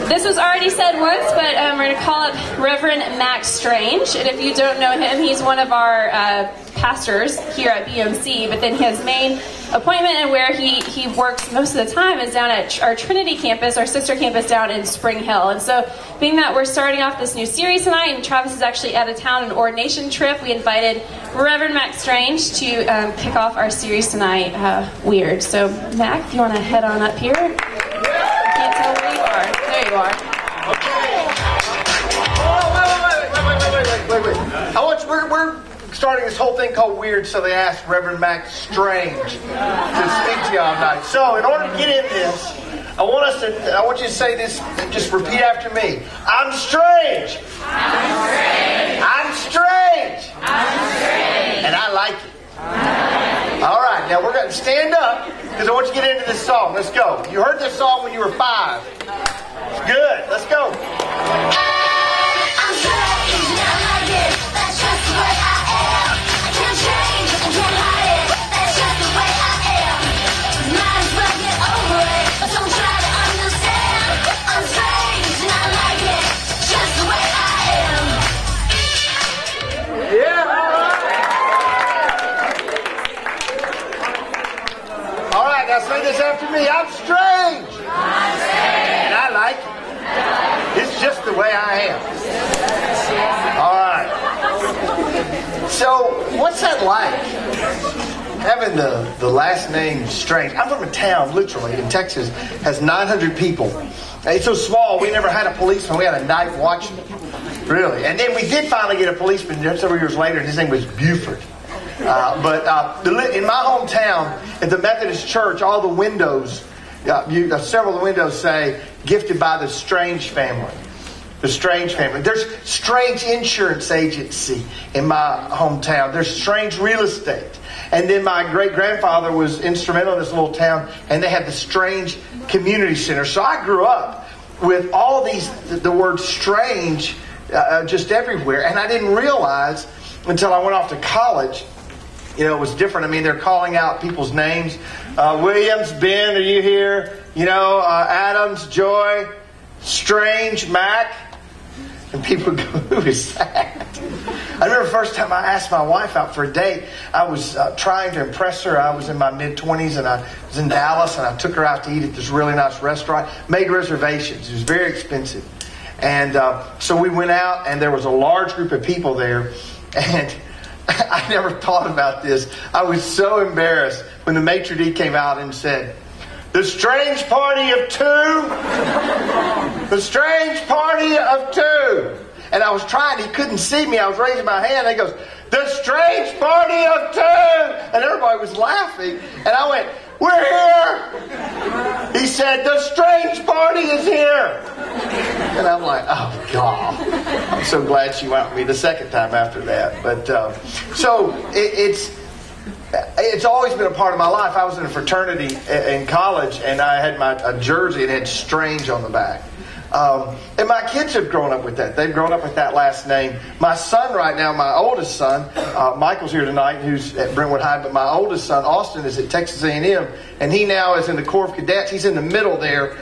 This was already said once, but we're going to call up Reverend Mack Strange. And if you don't know him, he's one of our pastors here at BMC. But then his main appointment and where he works most of the time is down at our Trinity campus, our sister campus down in Spring Hill. And so being that we're starting off this new series tonight, and Travis is actually out of town on an ordination trip, we invited Reverend Mack Strange to kick off our series tonight, Weird. So, Mack, if you want to head on up here. I can't tell where you are. There you are. Okay. Oh, wait. We're starting this whole thing called Weird, so they asked Reverend Mack Strange to speak to you all night. So, in order to get in this, I want you to say this, and just repeat after me. I'm strange. I'm strange. I'm strange. I'm strange. And I like it. All right, now we're going to stand up because I want you to get into this song. Let's go. You heard this song when you were 5. Good. Let's go. I'm strange and I like it. That's just the way I am. I can't change, I can't hide it. That's just the way I am. Might as well get over it, but don't try to understand. I'm strange and I like it. Just the way I am. Yeah. All right, now say this after me. I'm strange. I'm strange. And I like it. It's just the way I am. All right. So, what's that like? Having the last name Strange. I'm from a town, literally, in Texas, has 900 people. It's so small, we never had a policeman. We had a night watchman. Really. And then we did finally get a policeman several years later, and his name was Buford. But in my hometown, at the Methodist Church, all the windows, several of the windows say, gifted by the Strange family. The Strange family. There's Strange Insurance Agency in my hometown. There's Strange Real Estate. And then my great-grandfather was instrumental in this little town, and they had the Strange Community Center. So I grew up with all these, the word strange, just everywhere. And I didn't realize until I went off to college, it was different. I mean, they're calling out people's names. Williams, Ben, are you here? Adams, Joy, Strange, Mack. And people go, who is that? I remember the first time I asked my wife out for a date, I was trying to impress her. I was in my mid-20s and I was in Dallas and I took her out to eat at this really nice restaurant. Made reservations. It was very expensive. And so we went out and there was a large group of people there. And I never thought about this. I was so embarrassed when the maitre d' came out and said, the strange party of 2. The strange party of 2. And I was trying. He couldn't see me. I was raising my hand. And he goes, the strange party of 2. And everybody was laughing. And I went, we're here. He said, the strange party is here. And I'm like, oh, God. I'm so glad she went with me the second time after that. But so it's always been a part of my life. I was in a fraternity in college, and I had a jersey that had Strange on the back. And my kids have grown up with that. They've grown up with that last name. My son right now, my oldest son, Michael's here tonight, who's at Brentwood High, but my oldest son, Austin, is at Texas A&M, and he now is in the Corps of Cadets. He's in the middle there.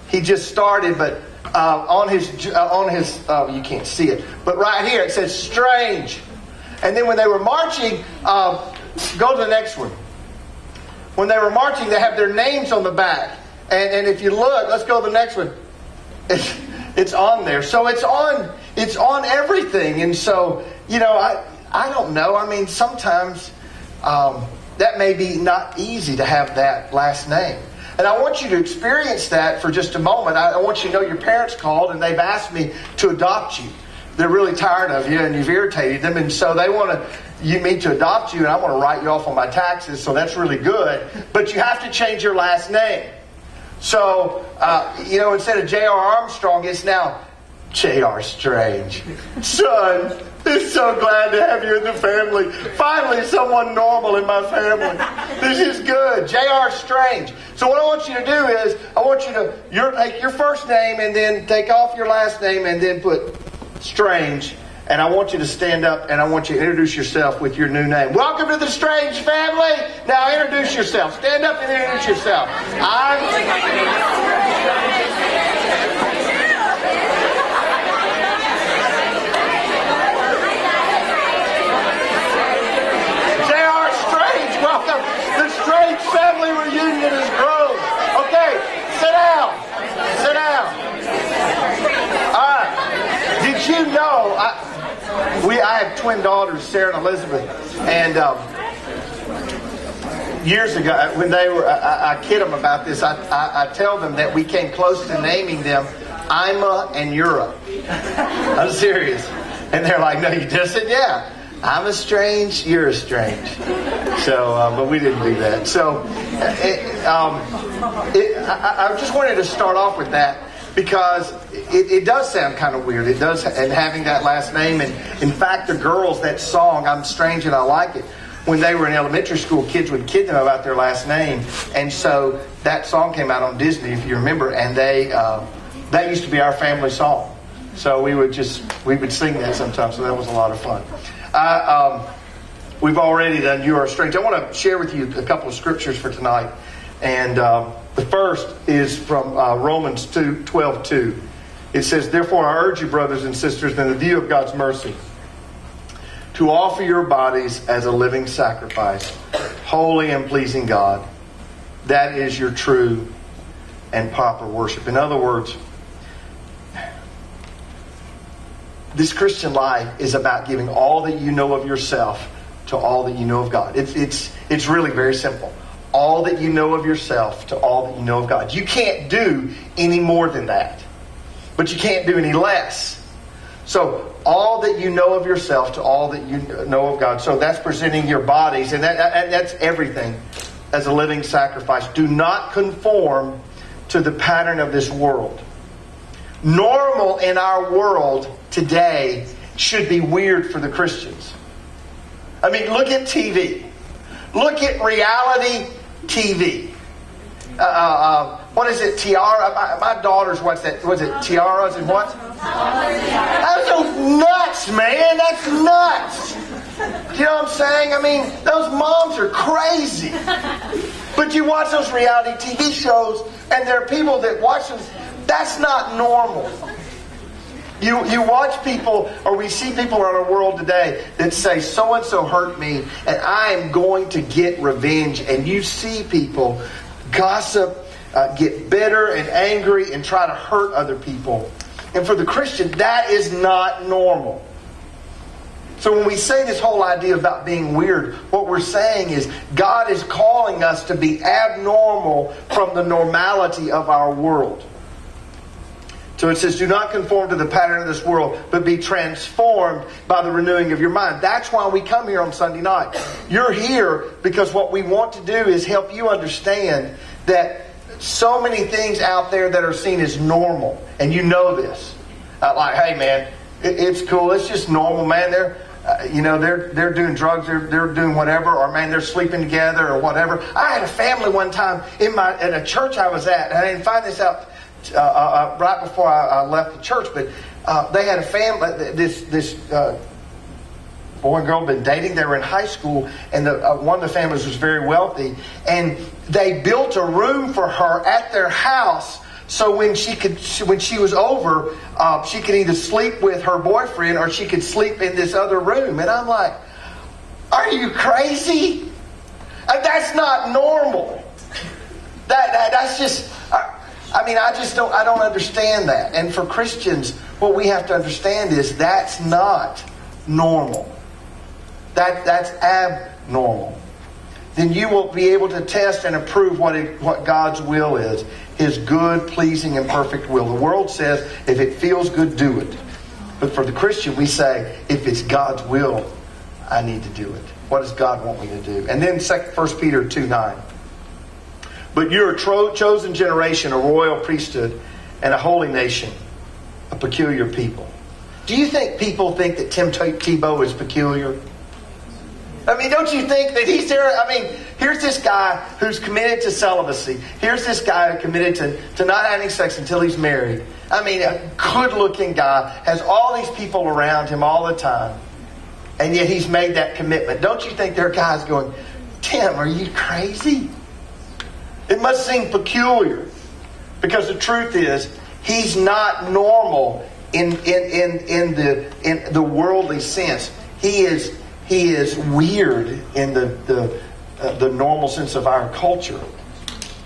He just started, but on his you can't see it, but right here it says Strange. And then when they were marching, go to the next one. When they were marching, they have their names on the back. And if you look, let's go to the next one. It's on there. So it's on everything. And so, I don't know. I mean, sometimes that may be not easy to have that last name. And I want you to experience that for just a moment. I want you to know your parents called and they've asked me to adopt you. They're really tired of you and you've irritated them. And so they want me to adopt you, and I want to write you off on my taxes. So that's really good. But you have to change your last name. So, instead of J.R. Armstrong, it's now J.R. Strange. Son, I'm so glad to have you in the family. Finally, someone normal in my family. This is good. J.R. Strange. So what I want you to do is, I want you to take your first name and then take off your last name and then put Strange. And I want you to stand up and I want you to introduce yourself with your new name. Welcome to the Strange family. Now introduce yourself. Stand up and introduce yourself. twin daughters, Sarah and Elizabeth, and years ago, when they were, I kid them about this. I tell them that we came close to naming them Ima and Yura. I'm serious. And they're like, no, you just said, yeah. I'm a strange, you're a strange. So, but we didn't do that. So, I just wanted to start off with that because it does sound kind of weird. It does, and having that last name. And in fact, the girls, that song, I'm Strange and I Like It, when they were in elementary school, kids would kid them about their last name. And so that song came out on Disney, if you remember, and that used to be our family song. So we would sing that sometimes, so that was a lot of fun. We've already done You Are Strange. I want to share with you a couple of scriptures for tonight. And the first is from Romans 12:2. It says, therefore I urge you, brothers and sisters, in the view of God's mercy, to offer your bodies as a living sacrifice, holy and pleasing God. That is your true and proper worship. In other words, this Christian life is about giving all that you know of yourself to all that you know of God. It's really very simple. All that you know of yourself to all that you know of God. You can't do any more than that. But you can't do any less. So all that you know of yourself to all that you know of God. So that's presenting your bodies, and that's everything, as a living sacrifice. Do not conform to the pattern of this world. Normal in our world today should be weird for the Christians. I mean, look at TV. Look at reality TV. What is it? Tiara? My daughters watch that. Was it Tiaras and what? That's so nuts, man. That's nuts. You know what I'm saying? I mean, those moms are crazy. But you watch those reality TV shows, and there are people that watch them. That's not normal. You watch people, or we see people in our world today that say, so-and-so hurt me, and I am going to get revenge. And you see people gossip, get bitter and angry, and try to hurt other people. And for the Christian, that is not normal. So when we say this whole idea about being weird, what we're saying is God is calling us to be abnormal from the normality of our world. So it says, do not conform to the pattern of this world, but be transformed by the renewing of your mind. That's why we come here on Sunday night. You're here because what we want to do is help you understand that so many things out there that are seen as normal, and you know this. Like, hey man, it's cool. It's just normal, man. They're doing drugs. They're doing whatever, or man, they're sleeping together or whatever. I had a family one time in a church I was at, and I didn't find this out right before I left the church, but they had a family. This boy and girl had been dating. They were in high school, and one of the families was very wealthy, and they built a room for her at their house. So when she was over, she could either sleep with her boyfriend or she could sleep in this other room. And I'm like, are you crazy? That's not normal. That's just. I don't understand that. And for Christians, what we have to understand is that's not normal. That's abnormal. Then you will be able to test and approve what God's will is. His good, pleasing, and perfect will. The world says, if it feels good, do it. But for the Christian, we say, if it's God's will, I need to do it. What does God want me to do? And then 1 Peter 2:9. But you're a chosen generation, a royal priesthood, and a holy nation, a peculiar people. Do you think people think that Tim Tebow is peculiar? I mean, don't you think that he's there? I mean, here's this guy who's committed to celibacy. Here's this guy committed to not having sex until he's married. I mean, a good-looking guy, has all these people around him all the time. And yet he's made that commitment. Don't you think there are guys going, Tim, are you crazy? It must seem peculiar. Because the truth is, he's not normal in the worldly sense. He is weird in the normal sense of our culture.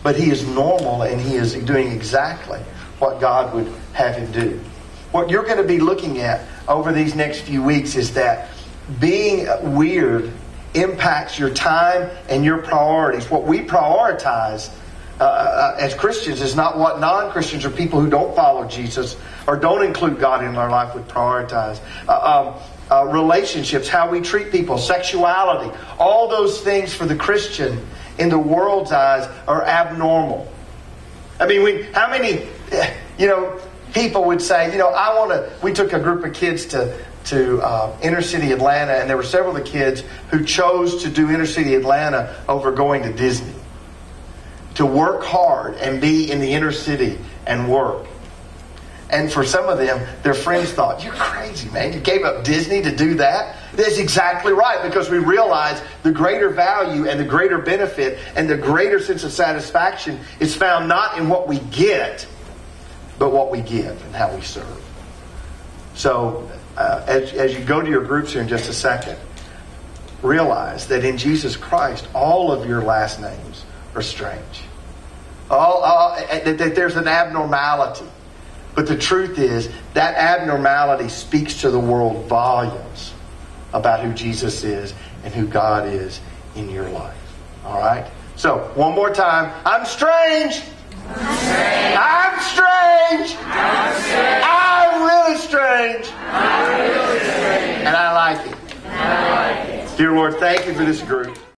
But he is normal, and he is doing exactly what God would have him do. What you're going to be looking at over these next few weeks is that being weird impacts your time and your priorities. What we prioritize as Christians is not what non-Christians or people who don't follow Jesus or don't include God in our life would prioritize. Relationships, how we treat people, sexuality, all those things for the Christian in the world's eyes are abnormal. I mean, how many, people would say, we took a group of kids to inner city Atlanta, and there were several of the kids who chose to do inner city Atlanta over going to Disney. To work hard and be in the inner city and work. And for some of them, their friends thought, "You're crazy, man. You gave up Disney to do that?" That's exactly right, because we realize the greater value and the greater benefit and the greater sense of satisfaction is found not in what we get, but what we give and how we serve. So, as you go to your groups here in just a second, realize that in Jesus Christ, all of your last names are strange. That there's an abnormality. But the truth is, that abnormality speaks to the world volumes about who Jesus is and who God is in your life. All right? So, one more time. I'm strange. I'm strange. I'm strange. I'm strange. I'm really strange. I'm really strange. And I like it. I like it. Dear Lord, thank you for this group.